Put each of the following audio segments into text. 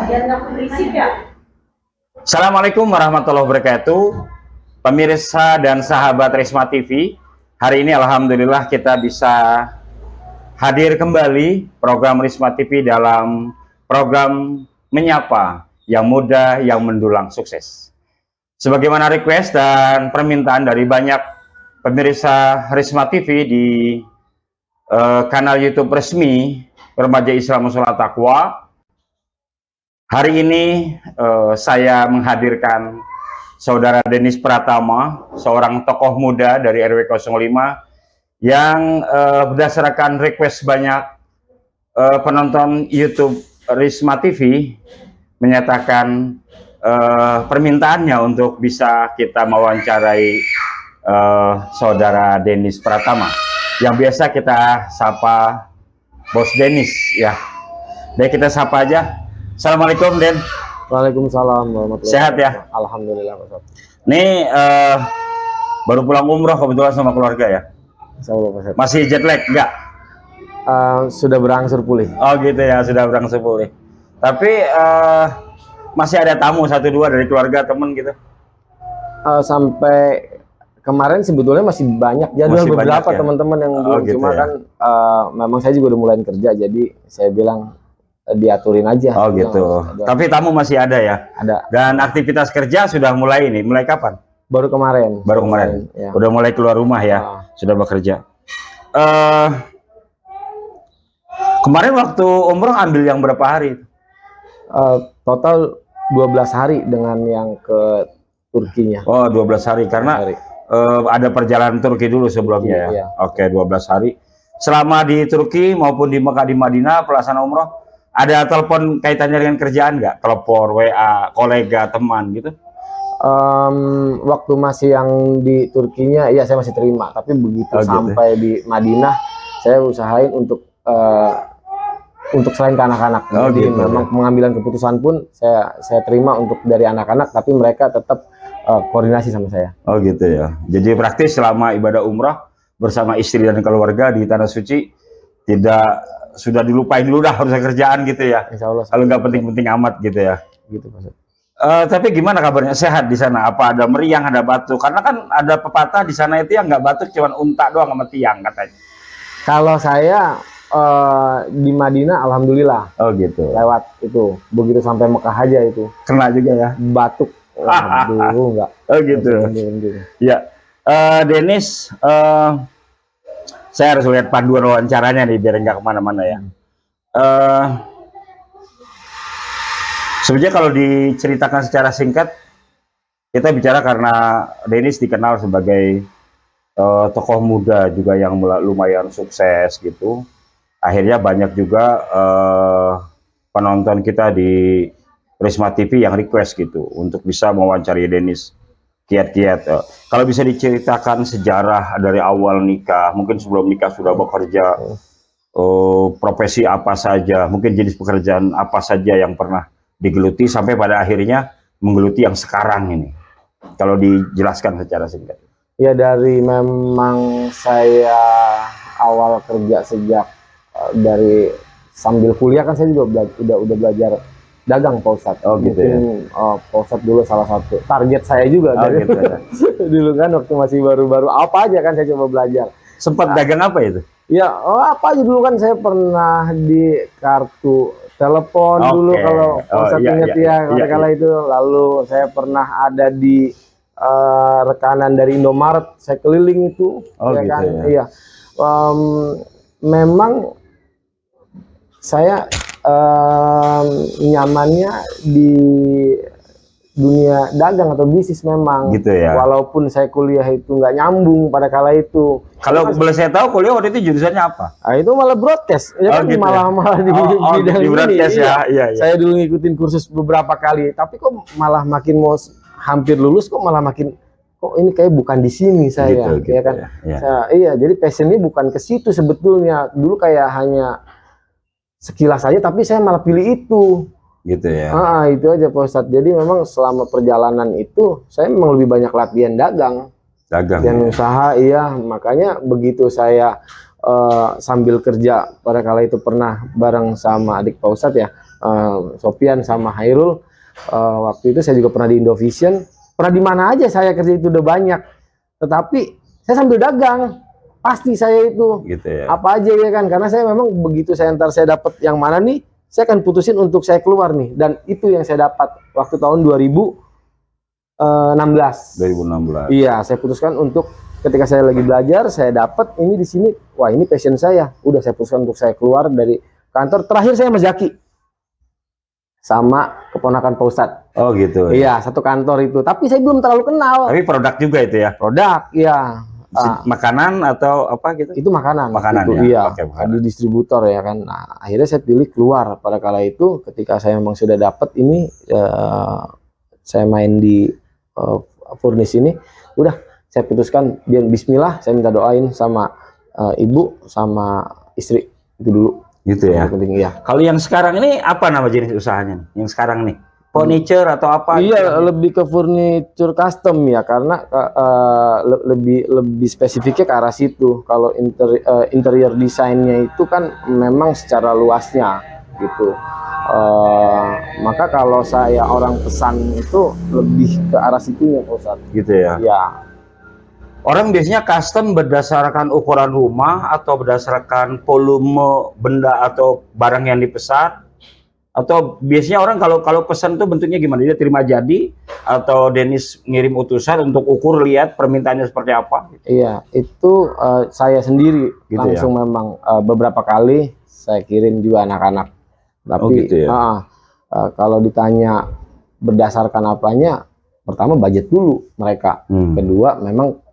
biar nggak berisik ya. Assalamualaikum warahmatullahi wabarakatuh, pemirsa dan sahabat Risma TV. Hari ini alhamdulillah kita bisa hadir kembali program Risma TV dalam program Menyapa yang muda yang mendulang sukses. Sebagaimana request dan permintaan dari banyak pemirsa Risma TV di kanal YouTube resmi Remaja Islam Musola Taqwa, hari ini saya menghadirkan Saudara Denis Pratama, seorang tokoh muda dari RW 05 yang berdasarkan request banyak penonton YouTube Risma TV menyatakan permintaannya untuk bisa kita mewawancarai Saudara Denis Pratama yang biasa kita sapa Bos Denis ya. Baik, kita sapa aja. Assalamualaikum, Den. Waalaikumsalam warahmatullahi wabarakatuh. Sehat ya? Alhamdulillah, Pak. Nih baru pulang umroh kebetulan sama keluarga ya. Insyaallah, Pak. Masih jet lag enggak? Sudah berangsur pulih. Oh gitu ya, sudah berangsur pulih. Tapi masih ada tamu 1-2 dari keluarga temen gitu. Sampai kemarin sebetulnya masih banyak jadwal Masih beberapa banyak ya? teman-teman yang belum, Gitu cuma ya? kan memang saya juga udah mulai kerja, jadi saya bilang diaturin aja. Oh gitu. Tapi tamu masih ada ya? Ada. Dan aktivitas kerja sudah mulai ini. Mulai kapan? Baru kemarin. Baru kemarin. Ya. Udah mulai keluar rumah ya? Sudah bekerja. Kemarin waktu umroh ambil yang berapa hari? Total 12 hari dengan yang ke Turkinya. Oh, 12 hari karena ada perjalanan Turki dulu sebelumnya ya. Iya. Oke, 12 hari. Selama di Turki maupun di Mekah, di Madinah pelaksanaan umroh, ada telepon kaitannya dengan kerjaan nggak? Telepon, WA, kolega, teman gitu? Waktu masih yang di Turkinya, ya saya masih terima. Tapi begitu sampai di Madinah, saya usahain untuk selain ke anak-anak. Jadi memang pengambilan keputusan pun saya terima untuk dari anak-anak, tapi mereka tetap koordinasi sama saya. Oh gitu ya. Jadi praktis selama ibadah umrah bersama istri dan keluarga di Tanah Suci sudah dilupain dulu dah harus kerjaan gitu ya. Insya Allah. Kalau nggak penting-penting amat gitu ya. Gitu, Pak. Tapi gimana kabarnya? Sehat di sana? Apa ada meriang, ada batuk? Karena kan ada pepatah di sana itu yang nggak batuk cuman unta doang sama tiang katanya. Kalau saya di Madinah, alhamdulillah. Oh gitu. Lewat itu, begitu sampai Mekah aja itu. Kena juga ya? Batuk. Aduh, enggak. Oh gitu. Ya, Denis, saya harus lihat panduan wawancaranya nih biar nggak kemana-mana ya. Sebenarnya kalau diceritakan secara singkat, kita bicara karena Denis dikenal sebagai tokoh muda juga yang lumayan sukses gitu. Akhirnya banyak juga penonton kita di Risma TV yang request gitu untuk bisa mewawancari Denis kiat-kiat. Kalau bisa diceritakan sejarah dari awal nikah, mungkin sebelum nikah sudah bekerja, profesi apa saja, mungkin jenis pekerjaan apa saja yang pernah digeluti sampai pada akhirnya menggeluti yang sekarang ini. Kalau dijelaskan secara singkat. Ya, dari memang saya awal kerja sejak dari sambil kuliah kan saya juga udah belajar dagang, Pak Ustadz. Oh gitu. Mungkin, ya. Pak Ustadz dulu salah satu target saya juga dari gitu ya. dulu kan waktu masih baru-baru apa aja kan saya coba belajar. Sempat dagang apa itu? Ya, apa aja dulu kan saya pernah di kartu telepon dulu kalau Pak Ustadz ingat ya kala itu. Lalu saya pernah ada di rekanan dari Indomaret, saya keliling itu. Ya gitu kan? ya. Iya. Memang saya nyamannya di dunia dagang atau bisnis memang. Gitu ya. Walaupun saya kuliah itu nggak nyambung pada kala itu. Kalau boleh saya tahu kuliah waktu itu jurusannya apa? Nah, itu malah broadcast. Ya kan gitu malah di bidang di broadcast ini. Ya. Iya. Saya dulu ngikutin kursus beberapa kali, tapi kok malah makin mau hampir lulus kok malah makin ini kayak bukan di sini saya. Gitu, ya kan. Ya. Iya, jadi passionnya bukan ke situ sebetulnya. Dulu kayak hanya sekilas saja, tapi saya malah pilih itu. Gitu ya. Itu aja Pak Ustadz. Jadi memang selama perjalanan itu saya memang lebih banyak latihan dagang. Dagang. Dan usaha, iya. Makanya begitu saya sambil kerja pada kala itu pernah bareng sama adik Pak Ustadz ya, Sofian sama Hairul. Waktu itu saya juga pernah di Indovision, pernah di mana aja saya kerja itu udah banyak. Tetapi saya sambil dagang, pasti saya itu Gitu ya. apa aja ya kan, karena saya memang begitu saya dapat yang mana nih, saya akan putusin untuk saya keluar nih, dan itu yang saya dapat waktu tahun 2016. 2016. Iya, saya putuskan untuk ketika saya lagi belajar, saya dapat ini di sini, wah ini passion saya, udah saya putuskan untuk saya keluar dari kantor. Terakhir saya sama Zaki, sama keponakan Pak Ustadz. Oh gitu. Iya, satu kantor itu, tapi saya belum terlalu kenal. Tapi produk juga itu ya. Produk, iya. Makanan atau apa gitu? Itu makanan. Makanan itu, ya. iya. Oke, makanan. Di distributor ya kan. Nah, akhirnya saya pilih keluar pada kala itu ketika saya memang sudah dapat ini, saya main di furnis ini, udah saya putuskan biar Bismillah, saya minta doain sama ibu sama istri itu dulu. Gitu ya. Yang penting ya. Kalau yang sekarang ini apa nama jenis usahanya? Yang sekarang nih? Furniture atau apa? Iya, lebih ke furniture custom ya, karena lebih spesifiknya ke arah situ. Kalau interior desainnya itu kan memang secara luasnya gitu. Maka kalau saya orang pesan itu lebih ke arah situnya, Pak Ustadz. Gitu ya. Ya. Orang biasanya custom berdasarkan ukuran rumah atau berdasarkan volume benda atau barang yang dipesan, atau biasanya orang kalau pesan itu bentuknya gimana? Dia terima jadi atau Dennis ngirim utusan untuk ukur lihat permintaannya seperti apa? Iya, itu saya sendiri Gitu langsung ya? memang beberapa kali saya kirim juga anak-anak. Tapi Oh, gitu ya? kalau ditanya berdasarkan apanya, pertama budget dulu mereka, kedua memang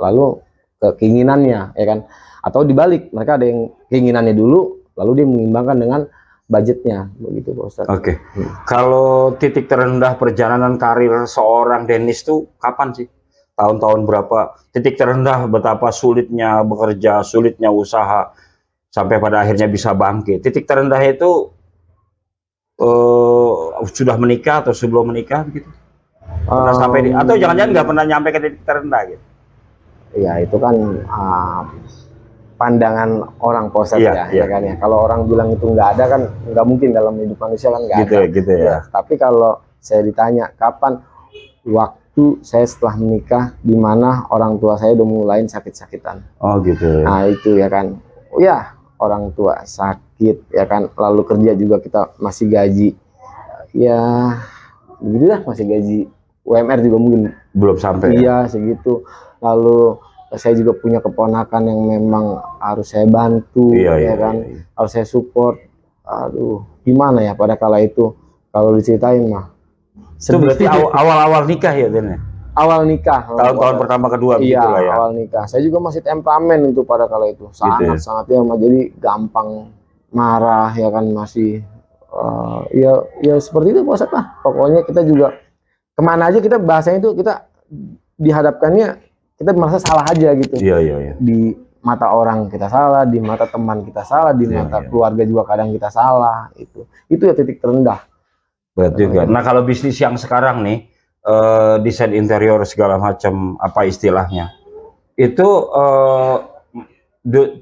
lalu keinginannya ya kan, atau dibalik mereka ada yang keinginannya dulu, lalu dia mengimbangkan dengan budgetnya, begitu Pak Ustadz. Oke. Kalau titik terendah perjalanan karir seorang Dennis tuh kapan sih? Tahun-tahun berapa? Titik terendah betapa sulitnya bekerja, sulitnya usaha sampai pada akhirnya bisa bangkit. Titik terendah itu sudah menikah atau sebelum menikah gitu? Pernah sampai atau jangan-jangan nggak pernah nyampe ke titik terendah gitu? Ya itu kan pandangan orang Pak Ustadz ya kan ya. Kalau orang bilang itu nggak ada kan, nggak mungkin dalam hidup manusia kan nggak ada. Gitu ya. Tapi kalau saya ditanya kapan waktu saya setelah menikah, di mana orang tua saya udah mulai sakit-sakitan. Oh gitu. Nah itu ya kan. Oh ya, orang tua sakit ya kan, lalu kerja juga kita masih gaji. Ya begitulah, masih gaji UMR juga mungkin belum sampai. Iya segitu. Lalu saya juga punya keponakan yang memang harus saya bantu, ya kan, harus saya support. Aduh, gimana ya pada kala itu kalau diceritain mah. Itu berarti awal-awal nikah ya, Den? Awal nikah. Tahun-tahun pertama kedua iya, gitu lah ya. Awal nikah. Saya juga masih temperamen itu pada kala itu, sangat-sangat ya, jadi gampang marah ya kan, masih ya seperti itu Pak Ustadz lah. Pokoknya kita juga kemana aja kita bahasanya itu kita dihadapkannya kita merasa salah aja gitu. Iya. Di mata orang kita salah, di mata teman kita salah, di mata keluarga juga kadang kita salah. Itu ya titik terendah. Betul juga. Nah kalau bisnis yang sekarang nih, desain interior segala macam apa istilahnya, itu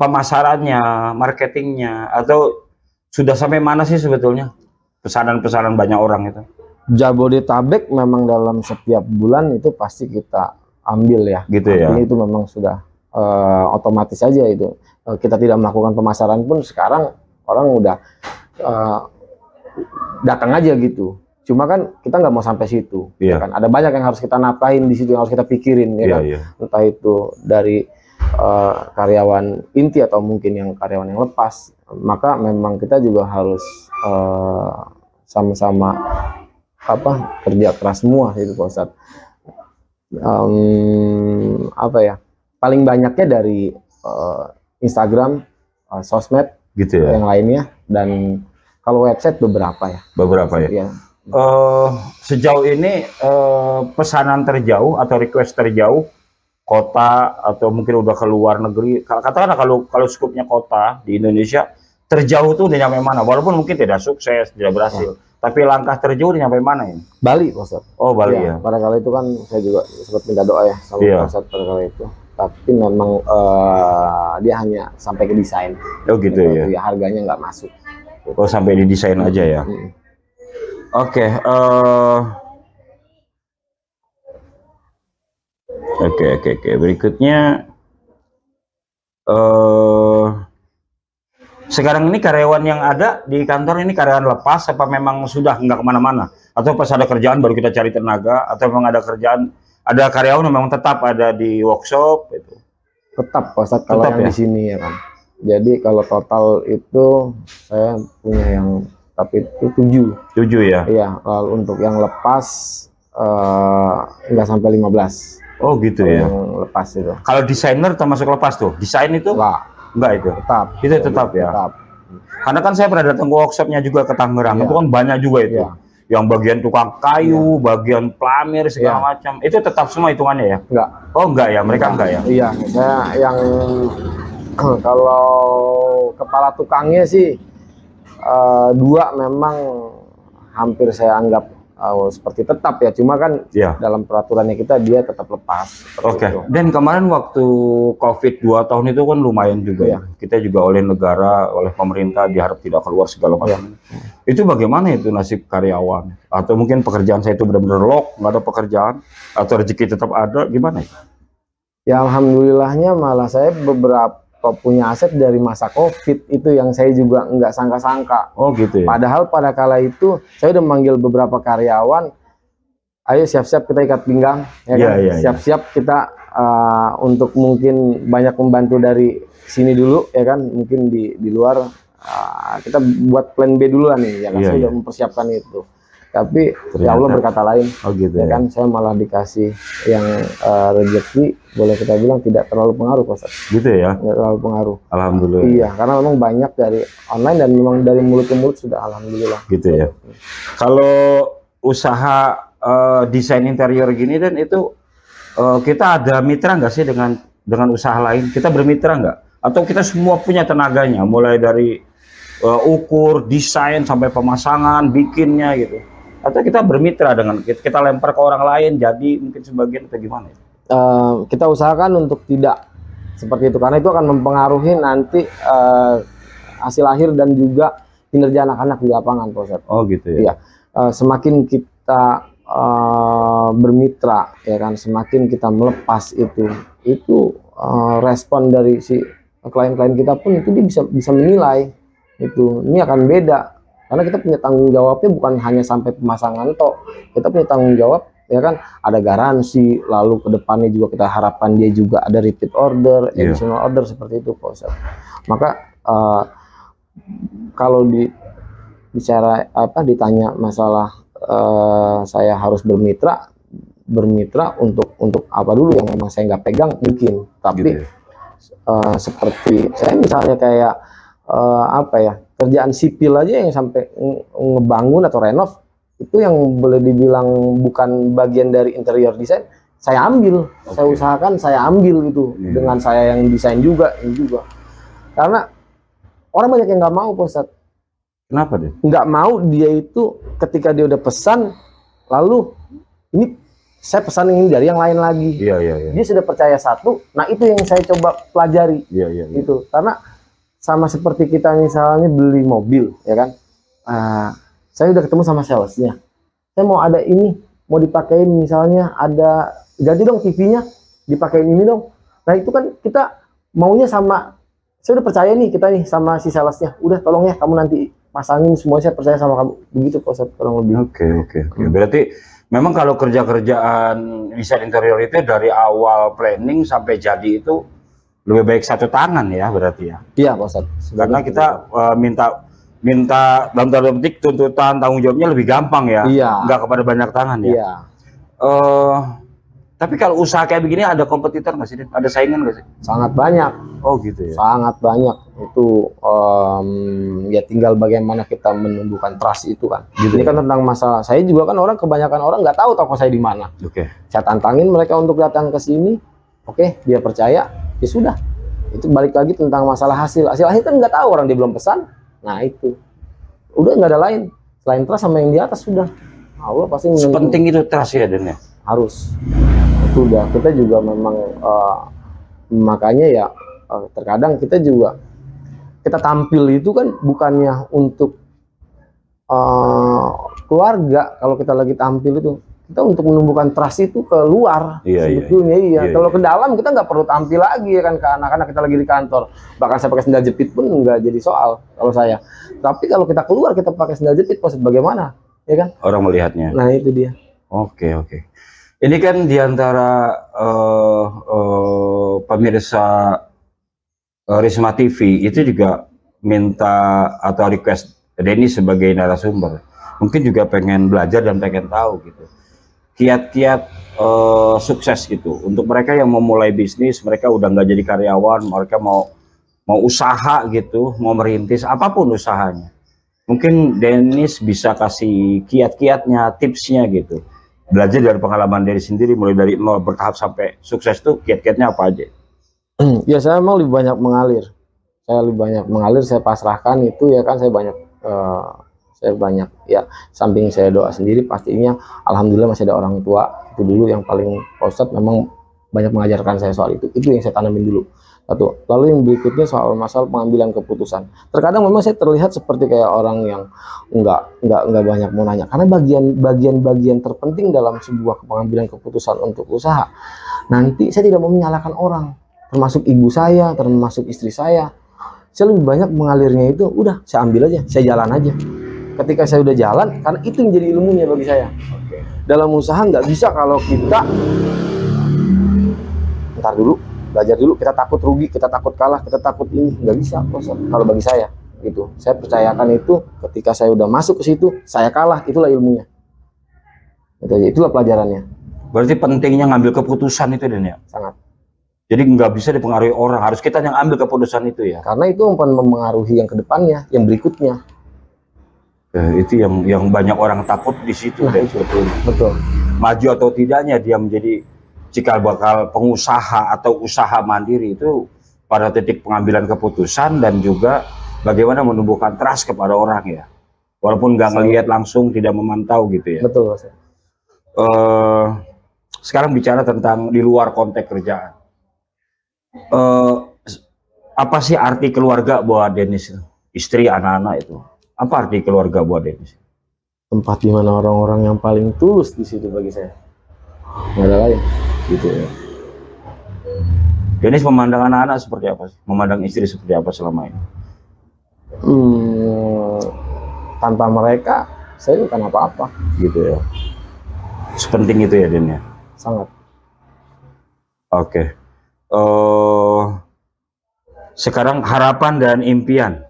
pemasarannya, marketingnya, atau sudah sampai mana sih sebetulnya pesanan-pesanan banyak orang itu? Jabodetabek memang dalam setiap bulan itu pasti kita ambil ya. Gitu ya. Ini itu memang sudah otomatis saja itu. Kita tidak melakukan pemasaran pun sekarang orang udah datang aja gitu. Cuma kan kita nggak mau sampai situ. Ya kan? Ada banyak yang harus kita napain di situ, yang harus kita pikirin ya kan. Entah itu dari karyawan inti atau mungkin yang karyawan yang lepas. Maka memang kita juga harus sama-sama kerja keras semua itu Pak Ustadz. Apa ya, paling banyaknya dari Instagram, sosmed gitu ya, yang lainnya, dan kalau website beberapa ya. Sejauh ini pesanan terjauh atau request terjauh kota atau mungkin udah ke luar negeri, katakanlah kalau skupnya kota di Indonesia terjauh tuh udah nyampe mana, walaupun mungkin tidak sukses, tidak berhasil, tapi langkah terjauh udah nyampe mana ini? Bali, Pak Ustadz. Oh Bali ya. Pada kala itu kan saya juga sempat minta doa ya sama Pak Ustadz pada kala itu. tapi memang dia hanya sampai ke desain. Oh gitu ya. Ya harganya nggak masuk. Oh sampai di desain aja ya. Oke. Oke. Berikutnya, sekarang ini karyawan yang ada di kantor ini karyawan lepas apa memang sudah nggak kemana-mana? Atau pas ada kerjaan baru kita cari tenaga? Atau memang ada kerjaan, ada karyawan yang memang tetap ada di workshop itu? Tetap Pak Ustadz kalau Tetap yang ya? di sini ya kan. Jadi kalau total itu saya punya yang tapi itu 7. 7 ya? Iya, lalu untuk yang lepas nggak sampai 15. Oh gitu Kalau ya. yang lepas itu. Kalau desainer termasuk lepas tuh? Desain itu? Enggak itu? Tetap. Itu tetap ya? Tetap. Karena kan saya pernah datang ke workshopnya juga ke Tangerang, Iya. itu kan banyak juga itu. Iya. Yang bagian tukang kayu, bagian pelamir segala Iya. macam. Itu tetap semua hitungannya ya? Enggak. Oh enggak ya, mereka enggak ya? Iya, saya yang kalau kepala tukangnya sih 2 memang hampir saya anggap seperti tetap ya, cuma kan Iya. dalam peraturannya kita dia tetap lepas. seperti Oke. itu. Dan kemarin waktu COVID 2 tahun itu kan lumayan juga ya. Kita juga oleh negara, oleh pemerintah diharap tidak keluar segala macam. Itu bagaimana itu nasib karyawan? Atau mungkin pekerjaan saya itu benar-benar lock, nggak ada pekerjaan, atau rezeki tetap ada, gimana ya? Ya alhamdulillahnya malah saya beberapa punya aset dari masa COVID itu yang saya juga nggak sangka-sangka. Oh gitu ya? Padahal pada kala itu saya udah manggil beberapa karyawan, ayo siap-siap kita ikat pinggang, ya kan? Iya. Siap-siap kita untuk mungkin banyak membantu dari sini dulu, ya kan? Mungkin di luar kita buat plan B dulu lah nih, ya kan? Iya, Saya iya. udah mempersiapkan itu. Tapi Ternyata. ya Allah berkata lain, Oh gitu ya ya? kan? Saya malah dikasih yang rezeki, boleh kita bilang tidak terlalu pengaruh, Pak Ustadz. Gitu ya? Tidak terlalu pengaruh. Alhamdulillah. Iya, karena memang banyak dari online dan memang dari mulut ke mulut sudah alhamdulillah. Gitu ya. Kalau usaha desain interior gini dan itu kita ada mitra nggak sih dengan usaha lain? Kita bermitra nggak? Atau kita semua punya tenaganya, mulai dari ukur, desain sampai pemasangan, bikinnya gitu? Atau kita bermitra dengan kita lempar ke orang lain, jadi mungkin sebagian atau gimana? Kita usahakan untuk tidak seperti itu karena itu akan mempengaruhi nanti hasil akhir dan juga kinerja anak-anak di lapangan, Pak Ustadz. Oh gitu ya? Iya, semakin kita bermitra, ya kan, semakin kita melepas itu respon dari si klien-klien kita pun itu dia bisa menilai itu ini akan beda karena kita punya tanggung jawabnya bukan hanya sampai pemasangan toh, kita punya tanggung jawab, ya kan, ada garansi, lalu ke depannya juga kita harapkan dia juga ada repeat order, additional order seperti itu, Pak Ustadz. Maka kalau ditanya masalah saya harus bermitra untuk apa dulu yang memang saya nggak pegang mungkin, tapi Gitu ya? seperti saya misalnya kayak kerjaan sipil aja yang sampai ngebangun atau renov itu yang boleh dibilang bukan bagian dari interior design, saya ambil, saya usahakan saya ambil gitu dengan saya yang desain juga, ini juga karena orang banyak yang nggak mau, Pak Ustadz. Kenapa deh? Nggak mau dia itu ketika dia udah pesan lalu ini saya pesan ini dari yang lain lagi. Iya. Dia sudah percaya satu, nah itu yang saya coba pelajari. Iya. Itu karena sama seperti kita misalnya beli mobil, ya kan, saya udah ketemu sama salesnya, saya mau ada ini, mau dipakein misalnya ada ganti dong TV-nya, dipakein ini dong. Nah itu kan kita maunya sama, saya udah percaya nih kita nih sama si salesnya, udah tolong ya kamu nanti pasangin semua, saya percaya sama kamu, begitu Pak Ustadz kurang lebih. Oke. Berarti memang kalau kerjaan desain interior itu dari awal planning sampai jadi itu lebih baik satu tangan ya berarti ya? Iya Pak Ustadz. Karena kita minta dalam tanda petik tuntutan tanggung jawabnya lebih gampang ya? Iya. Nggak kepada banyak tangan ya? Iya. Tapi kalau usaha kayak begini ada kompetitor nggak sih? Ada saingan nggak sih? Sangat banyak. Oh gitu ya? Sangat banyak. Itu ya tinggal bagaimana kita menumbuhkan trust itu kan. Gitu Ini ya? kan tentang masalah. Saya juga kan kebanyakan orang nggak tahu toko saya di mana. Oke. Saya tantangin mereka untuk datang ke sini. Oke, dia percaya, ya sudah. Itu balik lagi tentang masalah hasil. Hasil akhir kan nggak tahu, orang dia belum pesan. Nah itu. Udah nggak ada lain. Selain trust sama yang di atas sudah. Allah pasti Sepenting itu trust ya, Den ya? harus. Itu udah. Kita juga memang Makanya ya terkadang kita tampil itu kan bukannya untuk keluarga. Kalau kita lagi tampil itu kita untuk menumbuhkan trust itu ke luar. Sebetulnya iya. Kalau ke dalam kita nggak perlu tampil lagi ya kan, ke anak-anak kita lagi di kantor. Bahkan saya pakai sendal jepit pun nggak jadi soal kalau saya. Tapi kalau kita keluar kita pakai sendal jepit, pos bagaimana ya kan orang melihatnya. Nah itu dia. Oke. Ini kan diantara pemirsa Risma TV itu juga minta atau request Denny sebagai narasumber. Mungkin juga pengen belajar dan pengen tahu gitu kiat-kiat sukses gitu untuk mereka yang mau mulai bisnis, mereka udah nggak jadi karyawan, mereka mau usaha gitu, mau merintis apapun usahanya. Mungkin Dennis bisa kasih kiat-kiatnya, tipsnya gitu. Belajar dari pengalaman Dennis sendiri, mulai dari nol bertahap sampai sukses tuh kiat-kiatnya apa aja? Ya saya mau lebih banyak mengalir. Saya pasrahkan itu ya kan, saya banyak ya, samping saya doa sendiri pastinya alhamdulillah masih ada orang tua itu dulu yang paling Ustadz memang banyak mengajarkan saya soal itu yang saya tanamin dulu satu. Lalu yang berikutnya soal masalah pengambilan keputusan, terkadang memang saya terlihat seperti kayak orang yang nggak banyak mau nanya, karena bagian terpenting dalam sebuah pengambilan keputusan untuk usaha nanti saya tidak mau menyalahkan orang, termasuk ibu saya, termasuk istri saya lebih banyak mengalirnya itu udah saya ambil aja, saya jalan aja. Ketika saya udah jalan, karena itu yang jadi ilmunya bagi saya. Dalam usaha nggak bisa kalau kita ntar dulu, belajar dulu, kita takut rugi, kita takut kalah, kita takut ini, nggak bisa. Kalau bagi saya gitu, saya percayakan itu ketika saya udah masuk ke situ, saya kalah, itulah ilmunya. Itulah pelajarannya. Berarti pentingnya ngambil keputusan itu Dan ya? Sangat. Jadi nggak bisa dipengaruhi orang, harus kita yang ambil keputusan itu ya? Karena itu mempengaruhi yang kedepannya, yang berikutnya. Itu yang banyak orang takut di situ. Nah, betul. Maju atau tidaknya dia menjadi cikal bakal pengusaha atau usaha mandiri itu pada titik pengambilan keputusan dan juga bagaimana menumbuhkan trust kepada orang ya. Walaupun nggak ngelihat langsung, tidak memantau gitu ya. Betul. Sekarang bicara tentang di luar konteks kerjaan. Apa sih arti keluarga buat Dennis? Istri, anak-anak itu. Apa arti keluarga buat Dennis? Tempat di mana orang-orang yang paling tulus di situ bagi saya. Nggak ada lain, gitu ya. Dennis memandang anak-anak seperti apa sih? Memandang istri seperti apa selama ini? Tanpa mereka, saya bukan apa-apa, gitu ya. Sepenting itu ya, Den ya? Sangat. Oke. Sekarang harapan dan impian.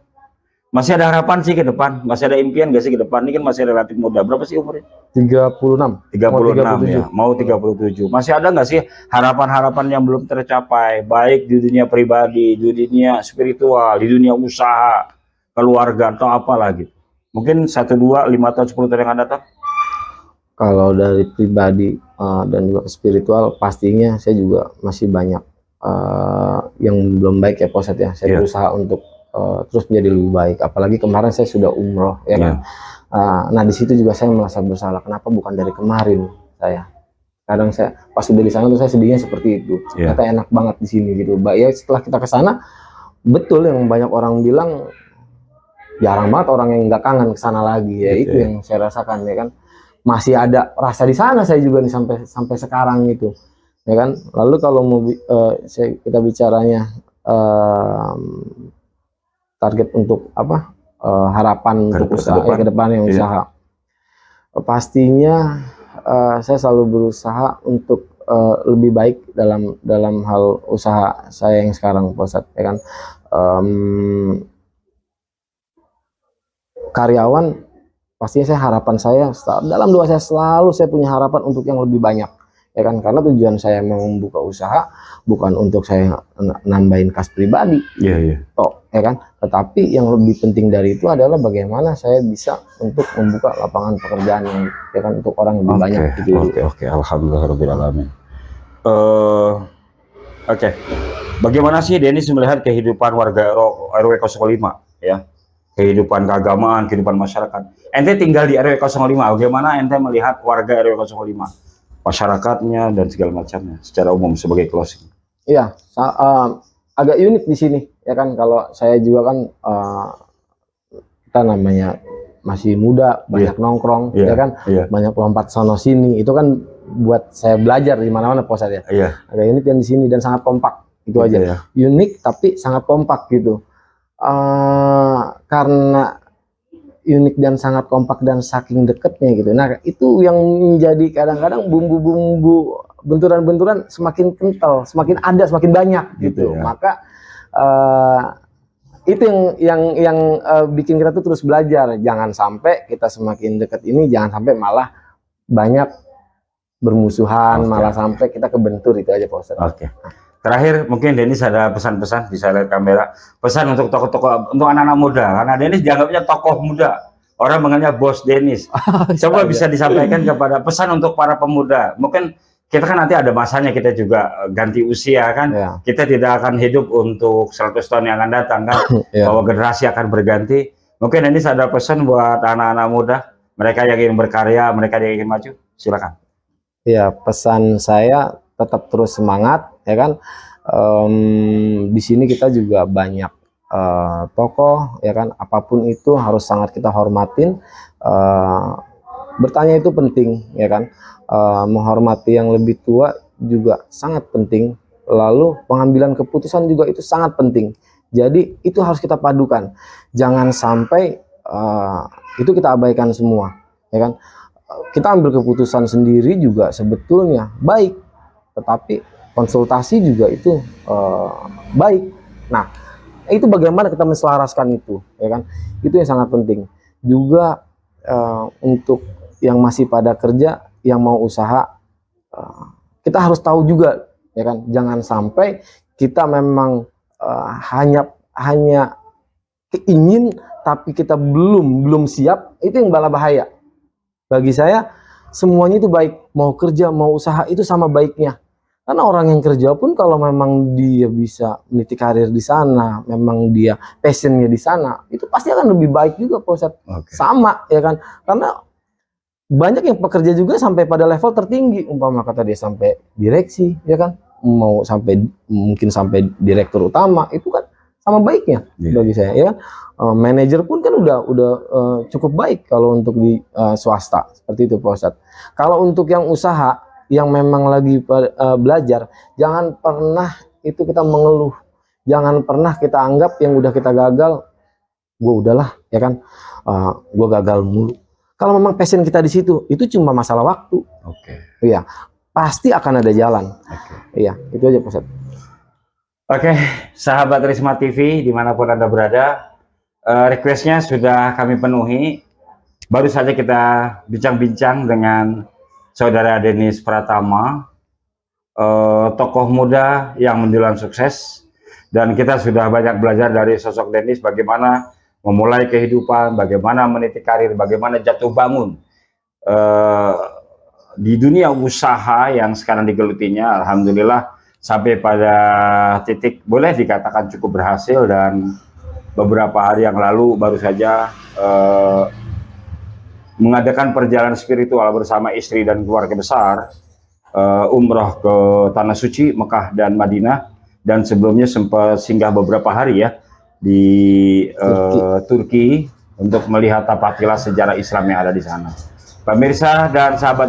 Masih ada harapan sih ke depan, masih ada impian gak sih ke depan? Ini kan masih relatif muda. Berapa sih umurnya? 36. 36 ya, mau 37. Masih ada nggak sih harapan-harapan yang belum tercapai, baik di dunia pribadi, di dunia spiritual, di dunia usaha, keluarga atau apa lagi? Mungkin 1, 2, 5 tahun, 10 tahun yang akan datang? Kalau dari pribadi dan juga spiritual, pastinya saya juga masih banyak yang belum baik ya Posat ya. Saya berusaha untuk terus menjadi lebih baik. Apalagi kemarin saya sudah umroh ya kan. Nah di situ juga saya merasa bersalah. Kenapa bukan dari kemarin saya? Kadang saya pas sudah di sana tuh saya sedihnya seperti itu. Ternyata enak banget di sini gitu. Ya setelah kita ke sana, betul yang banyak orang bilang jarang banget orang yang nggak kangen ke sana lagi ya. Itu yang saya rasakan ya kan. Masih ada rasa di sana saya juga nih sampai sekarang gitu. Ya kan. Lalu kalau mau kita bicaranya target untuk apa harapan untuk usaha ke depan yang usaha pastinya saya selalu berusaha untuk lebih baik dalam hal usaha saya yang sekarang Posat ya kan. Karyawan pastinya harapan saya dalam doa saya selalu saya punya harapan untuk yang lebih banyak ya kan, karena tujuan saya membuka usaha bukan untuk saya nambahin kas pribadi toh ya kan, tetapi yang lebih penting dari itu adalah bagaimana saya bisa untuk membuka lapangan pekerjaan yang ya kan untuk orang lebih banyak gitu. Oke, alhamdulillahirabbil alamin. Bagaimana sih Dennis melihat kehidupan warga RW 05 ya? Kehidupan keagamaan, kehidupan masyarakat. Ente tinggal di RW 05, bagaimana ente melihat warga RW 05? Masyarakatnya dan segala macamnya secara umum sebagai closing. Iya, agak unik di sini ya kan. Kalau saya juga kan kita namanya masih muda, banyak nongkrong ya kan, banyak lompat sono sini. Itu kan buat saya belajar di mana-mana Pak Ustadz ya. Agak unik dan di sini dan sangat kompak itu aja. Unik tapi sangat kompak gitu. Karena unik dan sangat kompak dan saking deketnya gitu. Nah, itu yang menjadi kadang-kadang bumbu-bumbu benturan-benturan semakin kental, semakin ada, semakin banyak gitu. Maka itu yang bikin kita tuh terus belajar. Jangan sampai kita semakin dekat ini, jangan sampai malah banyak bermusuhan, malah sampai kita kebentur. Itu aja Pak Ustadz. Terakhir mungkin Denis ada pesan-pesan, bisa lihat kamera, pesan untuk tokoh-tokoh, untuk anak-anak muda, karena Denis dianggapnya tokoh muda, orang mengenalnya Bos Denis. Coba bisa disampaikan kepada pesan untuk para pemuda. Mungkin kita kan nanti ada masanya, kita juga ganti usia kan, kita tidak akan hidup untuk 100 tahun yang akan datang kan, bahwa generasi akan berganti. Mungkin Denis ada pesan buat anak-anak muda, mereka yang ingin berkarya, mereka yang ingin maju, silakan. Ya, pesan saya tetap terus semangat ya kan. Di sini kita juga banyak tokoh ya kan, apapun itu harus sangat kita hormatin. Bertanya itu penting ya kan, menghormati yang lebih tua juga sangat penting, lalu pengambilan keputusan juga itu sangat penting. Jadi itu harus kita padukan, jangan sampai itu kita abaikan semua ya kan. Kita ambil keputusan sendiri juga sebetulnya baik, tetapi konsultasi juga itu baik. Nah, itu bagaimana kita menselaraskan itu, ya kan? Itu yang sangat penting. Juga untuk yang masih pada kerja, yang mau usaha, kita harus tahu juga, ya kan? Jangan sampai kita memang hanya keingin, tapi kita belum siap. Itu yang bahaya. Bagi saya semuanya itu baik, mau kerja mau usaha itu sama baiknya. Karena orang yang kerja pun kalau memang dia bisa meniti karir di sana, memang dia passionnya di sana, itu pasti akan lebih baik juga Pak Ustadz. Sama ya kan, karena banyak yang pekerja juga sampai pada level tertinggi, umpama kata dia sampai direksi ya kan, mau sampai mungkin sampai direktur utama, itu kan sama baiknya bagi saya ya. Manajer pun kan udah cukup baik kalau untuk di swasta, seperti itu Pak Ustadz. Kalau untuk yang usaha yang memang lagi belajar, jangan pernah itu kita mengeluh, jangan pernah kita anggap yang udah kita gagal, gue udahlah ya kan, gue gagal mulu. Kalau memang passion kita di situ, itu cuma masalah waktu. Iya, pasti akan ada jalan. Iya, itu aja Pak Ustadz. Sahabat Risma TV dimanapun Anda berada, requestnya sudah kami penuhi. Baru saja kita bincang-bincang dengan Saudara Denis Pratama, tokoh muda yang mendulang sukses, dan kita sudah banyak belajar dari sosok Denis, bagaimana memulai kehidupan, bagaimana meniti karir, bagaimana jatuh bangun di dunia usaha yang sekarang digelutinya. Alhamdulillah sampai pada titik boleh dikatakan cukup berhasil, dan beberapa hari yang lalu baru saja mengadakan perjalanan spiritual bersama istri dan keluarga besar, umroh ke Tanah Suci, Mekah dan Madinah, dan sebelumnya sempat singgah beberapa hari ya di Turki untuk melihat tapakila sejarah Islam yang ada di sana. Pemirsa dan sahabat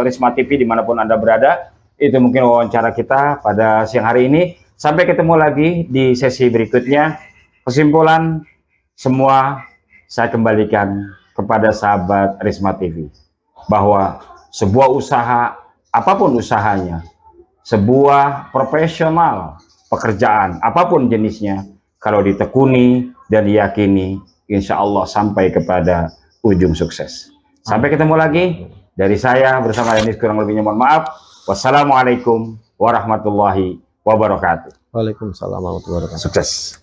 Risma TV dimanapun Anda berada, itu mungkin wawancara kita pada siang hari ini. Sampai ketemu lagi di sesi berikutnya. Kesimpulan semua saya kembalikan kepada sahabat Risma TV, bahwa sebuah usaha, apapun usahanya, sebuah profesional pekerjaan, apapun jenisnya, kalau ditekuni dan diyakini, insya Allah sampai kepada ujung sukses. Sampai ketemu lagi. Dari saya bersama Denis, kurang lebihnya mohon maaf. Wassalamualaikum warahmatullahi wabarakatuh. Waalaikumsalam warahmatullahi wabarakatuh. Sukses.